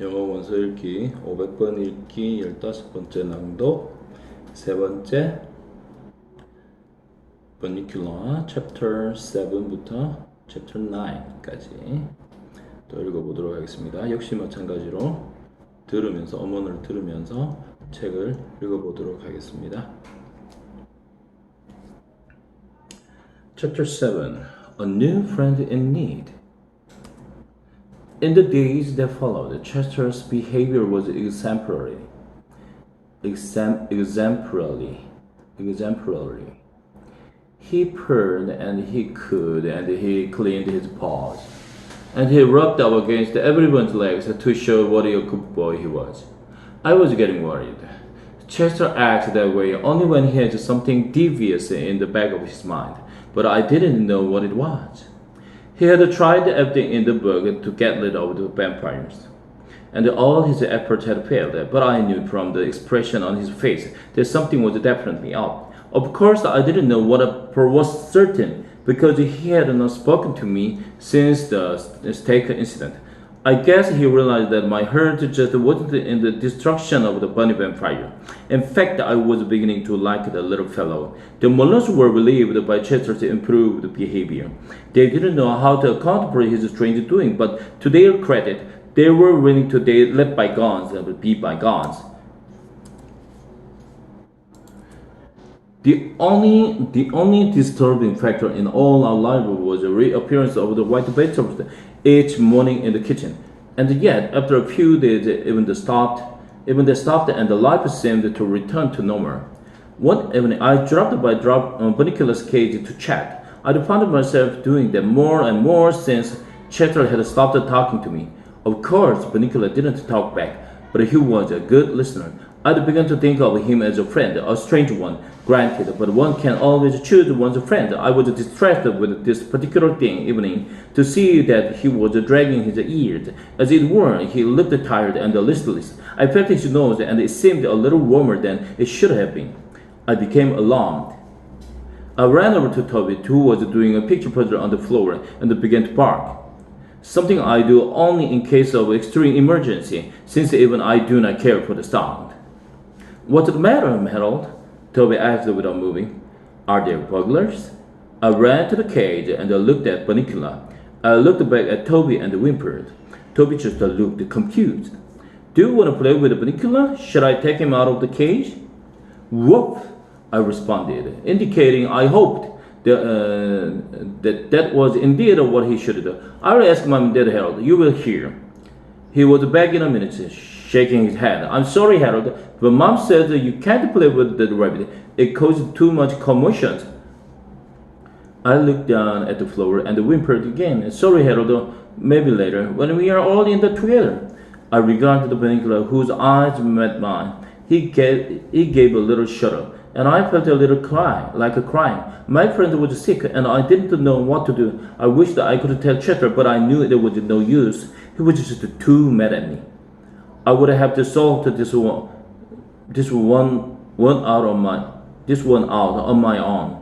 영어원서 읽기 500번 읽기 15번째 낭독 세 번째 vernacular chapter 7부터 chapter 9까지 또 읽어보도록 하겠습니다. 역시 마찬가지로 들으면서 어머니를 들으면서 책을 읽어보도록 하겠습니다. Chapter 7 A New Friend in Need. In the days that followed, Chester's behavior was exemplary. He purred and he cooed and he cleaned his paws. And he rubbed up against everyone's legs to show what a good boy he was. I was getting worried. Chester acted that way only when he had something devious in the back of his mind, but I didn't know what it was. He had tried everything in the book to get rid of the vampires, and all his efforts had failed, but I knew from the expression on his face that something was definitely up. Of course, I didn't know what was certain, because he had not spoken to me since the stake incident. I guess he realized that my hurt just wasn't in the destruction of the bunny vampire. In fact, I was beginning to like the little fellow. The Mullers were relieved by Chester's improved behavior. They didn't know how to account for his strange doing, but to their credit, they were willing to let bygones be bygones. The only disturbing factor in all our life was the reappearance of the white vegetables each morning in the kitchen. And yet, after a few days, even they stopped, and the life seemed to return to normal. One evening, I dropped by Buniculus' cage to check. I found myself doing that more and more since Chester had stopped talking to me. Of course, Bunicula didn't talk back, but he was a good listener. I'd begun to think of him as a friend, a strange one, granted, but one can always choose one's friend. I was distressed with this particular evening to see that he was dragging his ears. As it were, he looked tired and listless. I felt his nose, and it seemed a little warmer than it should have been. I became alarmed. I ran over to Toby, who was doing a picture puzzle on the floor, and began to bark. Something I do only in case of extreme emergency, since even I do not care for the sound. What's the matter, Harold? Toby asked without moving. Are there burglars? I ran to the cage and looked at Bunicula. I looked back at Toby and whimpered. Toby just looked confused. Do you want to play with Bunicula? Should I take him out of the cage? Whoop! I responded, indicating I hoped that was indeed what he should do. I'll ask Mom and Dad, Harold. You will hear. He was back in a minute, shaking his head. I'm sorry, Harold, but Mom said that you can't play with the rabbit. It causes too much commotion. I looked down at the floor and whimpered again. Sorry, Harold, maybe later, when we are all in the together. I regarded the Bunicula, whose eyes met mine. He gave a little shudder, and I felt a little cry, like a crying. My friend was sick, and I didn't know what to do. I wished I could tell Chester, but I knew there was no use. He was just too mad at me. I would have to solve this one out on my own.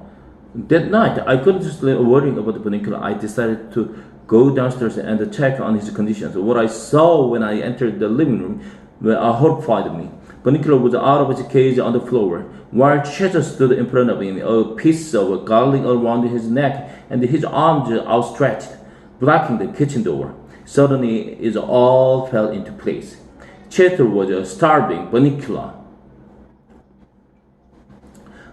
That night, I couldn't just lay worrying about the Bunicula. I decided to go downstairs and check on his conditions. What I saw when I entered the living room horrified me. Bunicula was out of his cage on the floor, while Chester stood in front of him, a piece of garland around his neck and his arms outstretched, blocking the kitchen door. Suddenly, it all fell into place. Chester was starving Bunicula.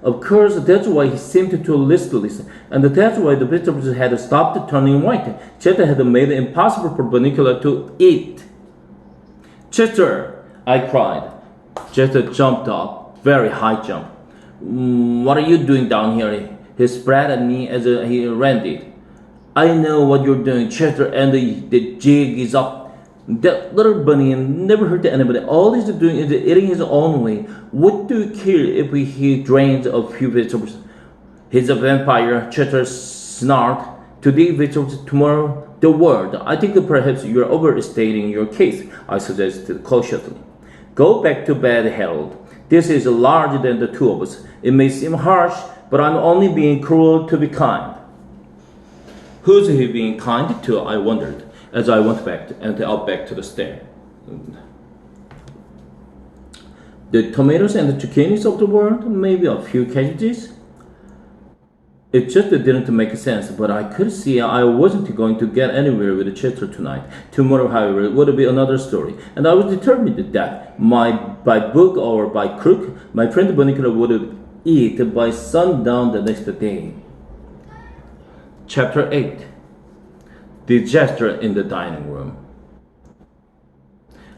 Of course, that's why he seemed too listless, and that's why the vegetables had stopped turning white. Chester had made it impossible for Bunicula to eat. Chester! I cried. Chester jumped up, very high jump. What are you doing down here? He spread at me as he ran it. I know what you're doing, Chester, and the jig is up. That little bunny never hurt anybody. All he's doing is eating his own way. What do you care if he drains a few vegetables? He's a vampire, Chester snarled. Today vegetables, tomorrow the world. I think that perhaps you're overstating your case, I suggested cautiously. Go back to bed, Harold. This is larger than the two of us. It may seem harsh, but I'm only being cruel to be kind. Who's he being kind to? I wondered as I went back to the stair. the tomatoes and the zucchinis of the world, maybe a few casualties. It just didn't make sense, but I could see I wasn't going to get anywhere with Chester tonight. Tomorrow, however, would be another story, and I was determined that by book or by crook, my friend Bonicula would eat by sundown the next day. Chapter 8. Disaster in the dining room.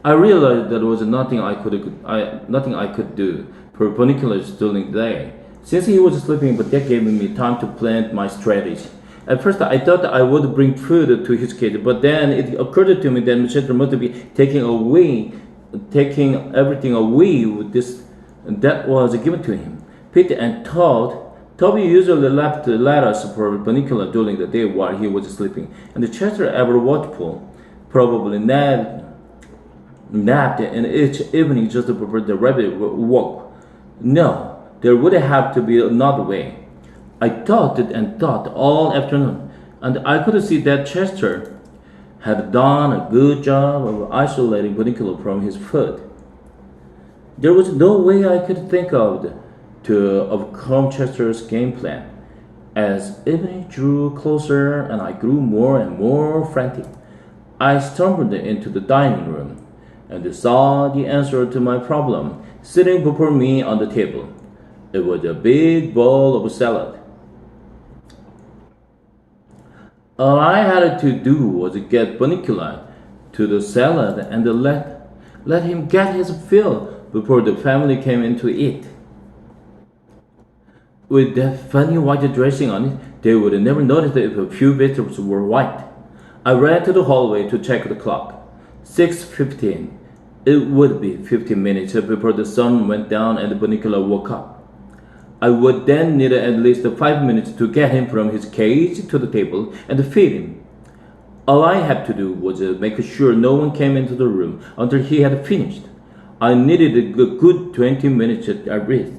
I realized there was nothing I could do for Bonicula's during the day, since he was sleeping, but that gave me time to plan my strategy. At first, I thought I would bring food to his kid, but then it occurred to me that Mr. must be taking everything away with this that was given to him. Pete and Toby usually left letters for Bonicula during the day while he was sleeping, and Chester, ever watchful, probably napped in each evening just before the rabbit woke. No, there would have to be another way. I thought and thought all afternoon, and I could see that Chester had done a good job of isolating Bonicula from his food. There was no way I could think of to overcome Chester's game plan. As evening drew closer and I grew more and more frantic, I stumbled into the dining room and saw the answer to my problem sitting before me on the table. It was a big bowl of salad. All I had to do was get Bonicula to the salad and let him get his fill before the family came in to eat. With that funny white dressing on it, they would never notice if a few vegetables were white. I ran to the hallway to check the clock. 6:15. It would be 15 minutes before the sun went down and Bonicula woke up. I would then need at least 5 minutes to get him from his cage to the table and feed him. All I had to do was make sure no one came into the room until he had finished. I needed a good 20 minutes at least.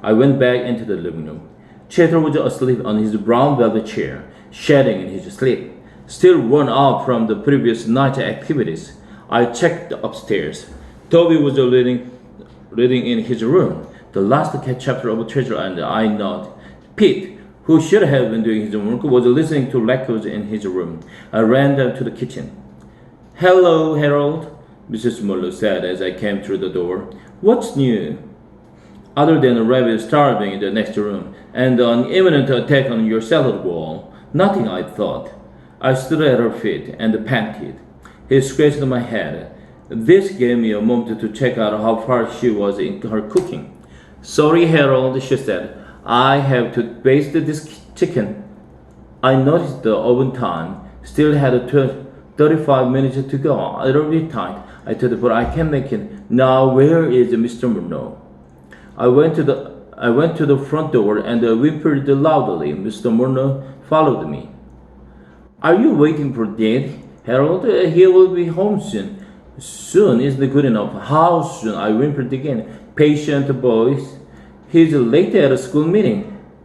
I went back into the living room. Chester was asleep on his brown velvet chair, shedding in his sleep, still worn out from the previous night's activities. I checked upstairs. Toby was reading in his room, the last chapter of Treasure, and I nodded. Pete, who should have been doing his homework, was listening to lectures in his room. I ran down to the kitchen. "Hello, Harold," Mrs. Muller said as I came through the door. "What's new?" "Other than a rabbit starving in the next room and an imminent attack on your salad bowl, nothing," I thought. I stood at her feet and panted. He scratched my head. This gave me a moment to check out how far she was in her cooking. "Sorry, Harold," she said. "I have to baste this chicken." I noticed the oven time still had 35 minutes to go. It'll be tight, I thought, but I can make it. Now, where is Mr. Murnau? I went to the front door and whimpered loudly. Mr. Murnau followed me. "Are you waiting for Dad, Harold? He will be home soon." "Soon isn't good enough." "How soon?" I whimpered again. "Patient, boys. He's late at a school meeting.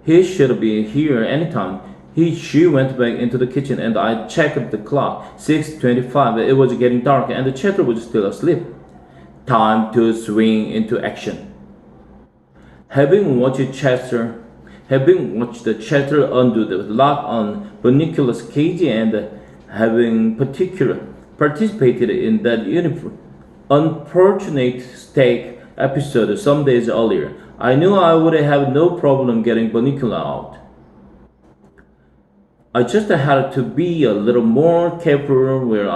He should be here anytime." She went back into the kitchen and I checked the clock. 6:25. It was getting dark and Chester was still asleep. Time to swing into action. Having watched Chester undo the lock on Bonicula's cage and having participated in that unfortunate steak episode some days earlier, I knew I would have no problem getting Bonicula out. I just had to be a little more careful where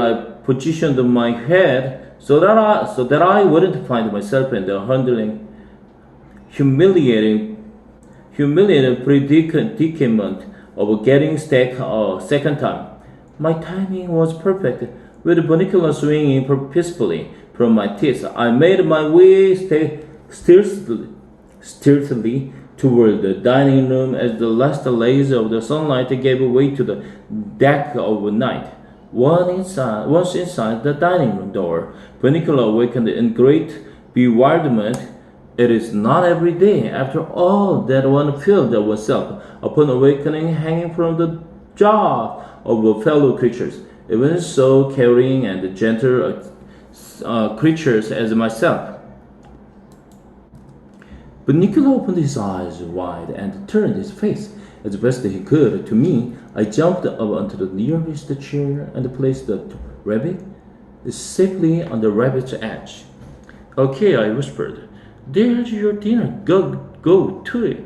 I positioned my head so that I wouldn't find myself in the humiliating predicament of getting steak a second time. My timing was perfect. With Bonicula swinging peacefully from my teeth, I made my way stealthily toward the dining room as the last rays of the sunlight gave way to the deck of night. Once inside the dining room door, Bonicula awakened in great bewilderment. It is not every day, after all, that one feels oneself, upon awakening, hanging from the jaws of fellow creatures. even so caring and gentle creatures as myself. But Nicola opened his eyes wide and turned his face as best he could to me. I jumped up onto the nearest chair and placed the rabbit safely on the rabbit's edge. Okay, I whispered. There's your dinner. Go to it.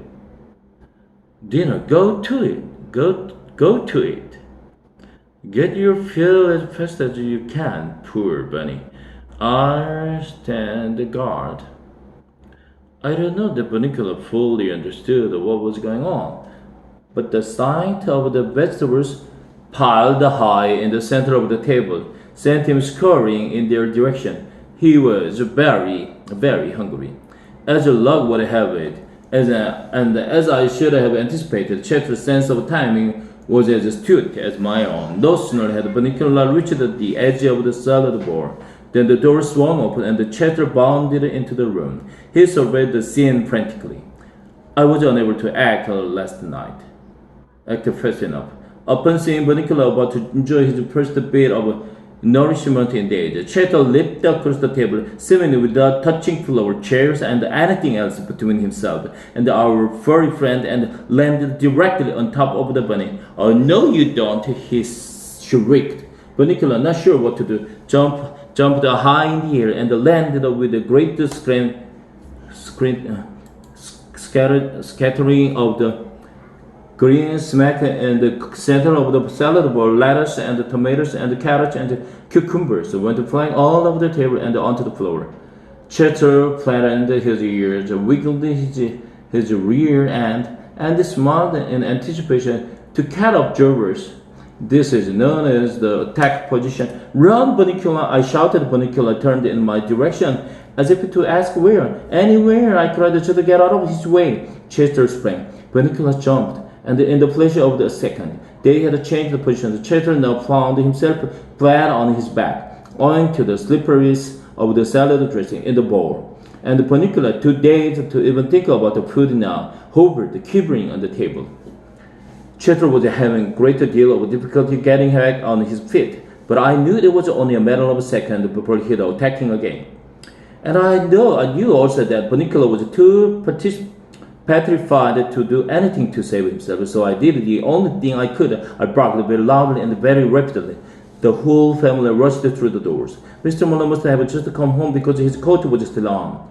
Dinner, go to it. Go to it. Get your fill as fast as you can, poor bunny. I'll stand guard. I don't know that Nicola fully understood what was going on, but the sight of the vegetables piled high in the center of the table sent him scurrying in their direction. He was very, very hungry. As luck would have it, and as I should have anticipated, Chet's sense of timing was as astute as my own. No sooner had Nicola reached the edge of the salad bowl then the door swung open and the Chet bounded into the room. He surveyed the scene frantically. I was unable to act fast enough. Upon seeing Nicola about to enjoy his first bit of nourishment in days, Chet leaped across the table, seemingly without touching floor, chairs, and anything else between himself and our furry friend, and landed directly on top of the bunny. Oh, no you don't, he shrieked. But Nicola, not sure what to do, jumped high in the air and landed with a great scattering of the green smack in the center of the salad bowl. Lettuce and the tomatoes and the carrots and the cucumbers went flying all over the table and onto the floor. Cheddar flattened his ears, wiggled his rear end, and smiled in anticipation to cat observers. This is known as the attack position. Run, Nicola! I shouted. Nicola turned in my direction as if to ask where. Anywhere, I cried to get out of his way. Chester sprang. Nicola jumped, and in the flash of a second, they had changed the positions. Chester now found himself flat on his back, owing to the slipperiness of the salad dressing in the bowl. And Nicola, too dazed to even think about the food now, hovered, quivering on the table. Chester was having a great deal of difficulty getting back on his feet, but I knew it was only a matter of a second before he'd attacking again. And I knew also that Nicola was too petrified to do anything to save himself, so I did the only thing I could. I barked very loudly and very rapidly. The whole family rushed through the doors. Mr. Muller must have just come home because his coat was still on.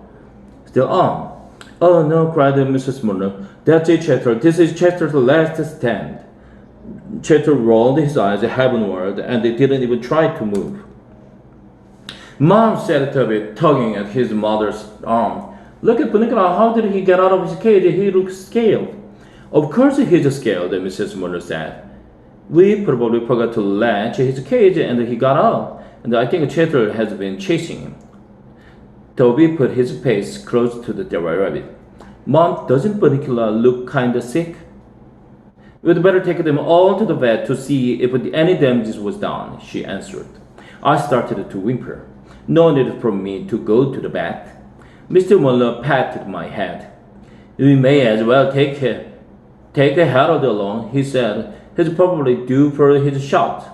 Still on. Oh no, cried Mrs. Muller. That's it, Chester. This is Chester's last stand. Chester rolled his eyes heavenward and they didn't even try to move. Mom said Toby, tugging at his mother's arm. Look at Nicola, how did he get out of his cage? He looks scared. Of course he's scared, Mrs. Muller said. We probably forgot to latch his cage and he got out. And I think Chester has been chasing him. Toby put his face close to the rabbit. Mom, doesn't Nicola look kinda sick? We'd better take them all to the vet to see if any damage was done, she answered. I started to whimper. No need for me to go to the vet. Mr. Muller patted my head. We may as well take Harold along, he said. He's probably due for his shot.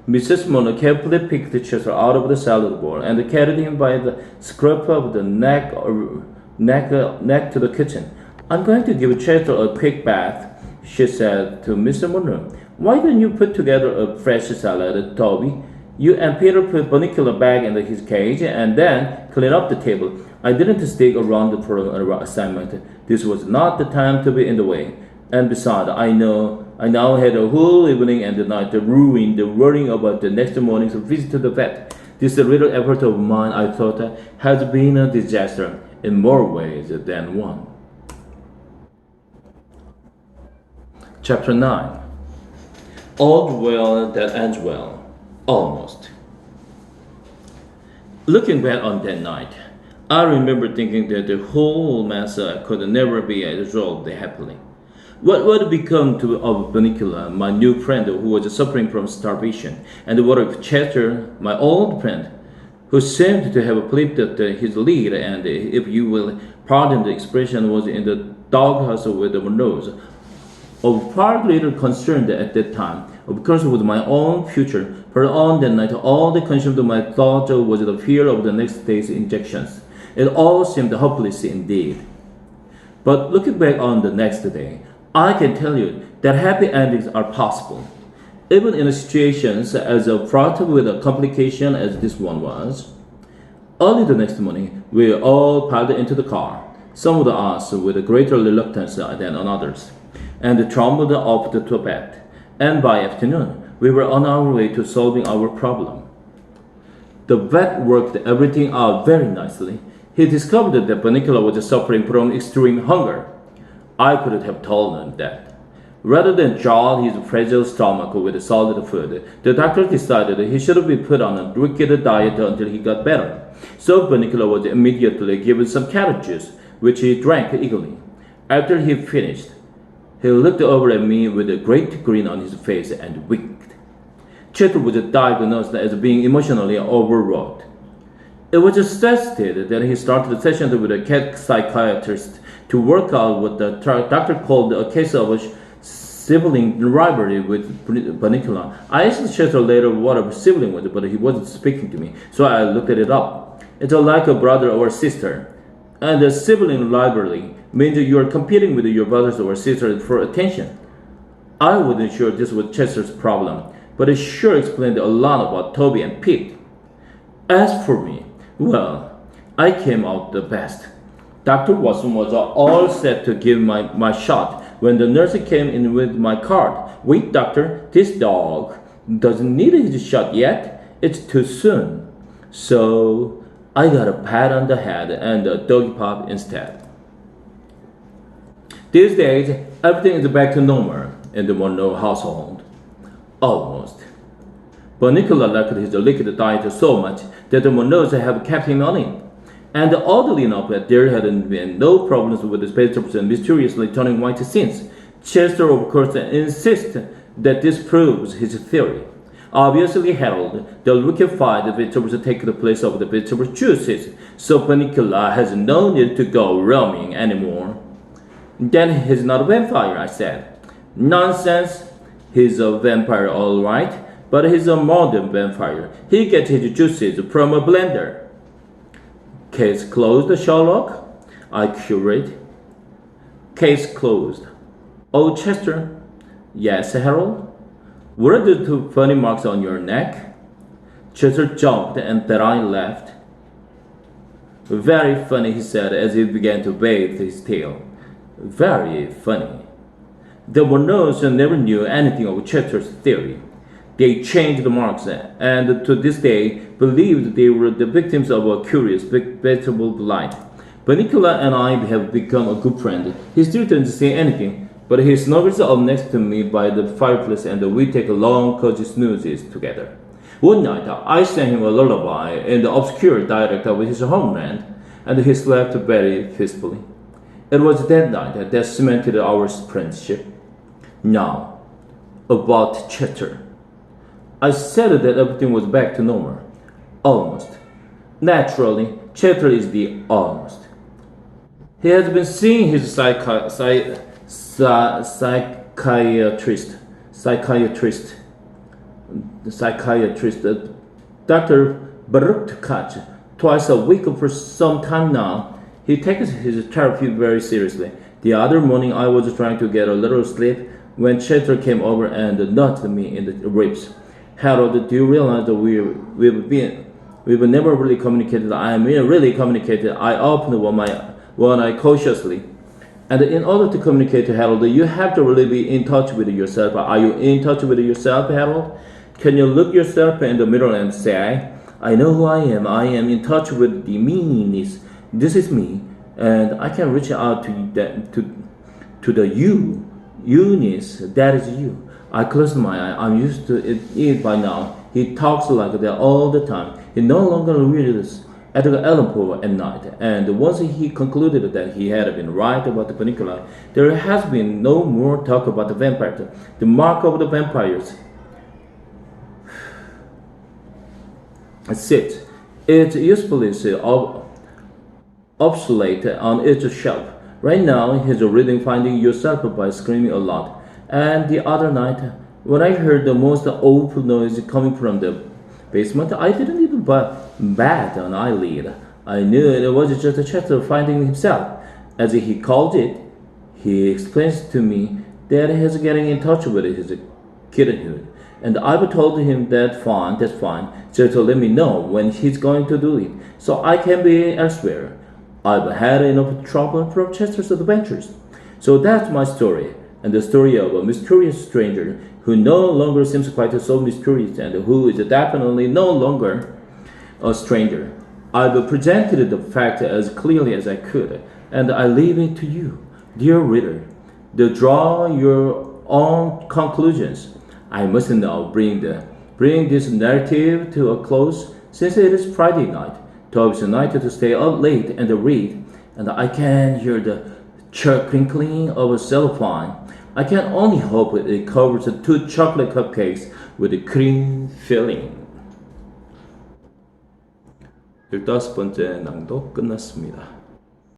Mrs. Muller carefully picked Chester out of the salad bowl and carried him by the scruff of the neck to the kitchen. I'm going to give Chester a quick bath, she said to Mr. Muller. Why don't you put together a fresh salad, Toby? You and Peter put Nicola back in his cage and then clean up the table. I didn't stick around for an assignment. This was not the time to be in the way. And besides, I now had a whole evening and night ruined worrying about the next morning's visit to the vet. This little effort of mine, I thought, has been a disaster in more ways than one. Chapter 9. All well that ends well. Almost. Looking back on that night, I remember thinking that the whole mess could never be resolved happily. What would become of Nicola, my new friend who was suffering from starvation, and what of Chester, my old friend, who seemed to have flipped his lead and, if you will pardon the expression, was in the doghouse with the nose. Of far greater concern at that time Of course, with my own future, but on that night, all that consumed my thought was the fear of the next day's injections. It all seemed hopeless indeed. But looking back on the next day, I can tell you that happy endings are possible. Even in situations as fraught with a complication as this one was. Early the next morning, we all piled into the car, some of us with greater reluctance than others, and trundled off to bed. And by afternoon, we were on our way to solving our problem. The vet worked everything out very nicely. He discovered that Panicula was suffering from extreme hunger. I couldn't have told him that. Rather than jolt his fragile stomach with solid food, the doctor decided he should be put on a wicked diet until he got better. So Panicula was immediately given some carrot juice, which he drank eagerly. After he finished, he looked over at me with a great grin on his face and winked. Chet was diagnosed as being emotionally overwrought. It was suggested that he started sessions with a cat psychiatrist to work out what the doctor called a case of a sibling rivalry with Panicula. I asked Chester later what a sibling was, but he wasn't speaking to me, so I looked it up. It's like a brother or sister. And a sibling rivalry means you are competing with your brothers or sisters for attention. I wasn't sure this was Chester's problem, but it sure explained a lot about Toby and Pete. As for me, well, I came out the best. Dr. Watson was all set to give my shot when the nurse came in with my card. Wait, doctor, this dog doesn't need his shot yet. It's too soon. So I got a pat on the head and a doggy pop instead. These days, everything is back to normal in the Monroe household. Almost. But Nicola liked his liquid diet so much that the Monroes have kept him on it. And oddly enough, there hadn't been no problems with his vegetables mysteriously turning white since. Chester, of course, insists that this proves his theory. Obviously, Harold, the liquefied vegetables take the place of the vegetable juices, so Panicula has no need to go roaming anymore. Then he's not a vampire, I said. Nonsense. He's a vampire, all right, but he's a modern vampire. He gets his juices from a blender. Case closed, Sherlock? I queried. Case closed. Oh, Chester. Yes, Harold? What are the two funny marks on your neck? Chester jumped and then I laughed. Very funny, he said as he began to bathe his tail. Very funny. The Monroes never knew anything of Chester's theory. They changed the marks and to this day believed they were the victims of a curious vegetable blight. Panicula and I have become a good friend. He still doesn't say anything, but he snuggles up next to me by the fireplace and we take long cozy snoozes together. One night I sang him a lullaby in the obscure dialect of his homeland, and he slept very peacefully. It was that night that cemented our friendship. Now, about Chester. I said that everything was back to normal. Almost. Naturally, Chester is the almost. He has been seeing his psychiatrist, Dr. Baruch Katz, twice a week for some time now. He takes his therapy very seriously. The other morning I was trying to get a little sleep when Chester came over and nudged me in the ribs. Harold, do you realize that we've never really communicated? I mean, really communicated. I opened one eye cautiously. And in order to communicate to Harold, you have to really be in touch with yourself. Are you in touch with yourself, Harold? Can you look yourself in the mirror and say, I know who I am. I am in touch with the meanness. This is me. And I can reach out to the you-ness. That is you. I closed my eye. I'm used to it by now. He talks like that all the time. He no longer reads Edgar Allan Poe at night. And once he concluded that he had been right about the Panicula, there has been no more talk about the vampire. The mark of the vampires. Sit. It's usefully obsolete on its shelf. Right now, he's reading Finding Yourself by screaming a lot. And the other night, When I heard the most awful noise coming from the basement, I didn't even bat an eyelid. I knew it was just Chester finding himself, as he called it. He explains to me that he's getting in touch with his kittenhood, and I've told him that's fine, just to let me know when he's going to do it, so I can be elsewhere. I've had enough trouble from Chester's adventures. So that's my story, and the story of a mysterious stranger who no longer seems quite so mysterious and who is definitely no longer a stranger. I've presented the fact as clearly as I could, and I leave it to you, dear reader, to draw your own conclusions. I must now bring this narrative to a close, since it is Friday night, Tuesday night to stay up late and read, and I can hear the crinkling of a cellophane. I can only hope it covers the 2 chocolate cupcakes with a cream filling. 15번째 낭독 끝났습니다.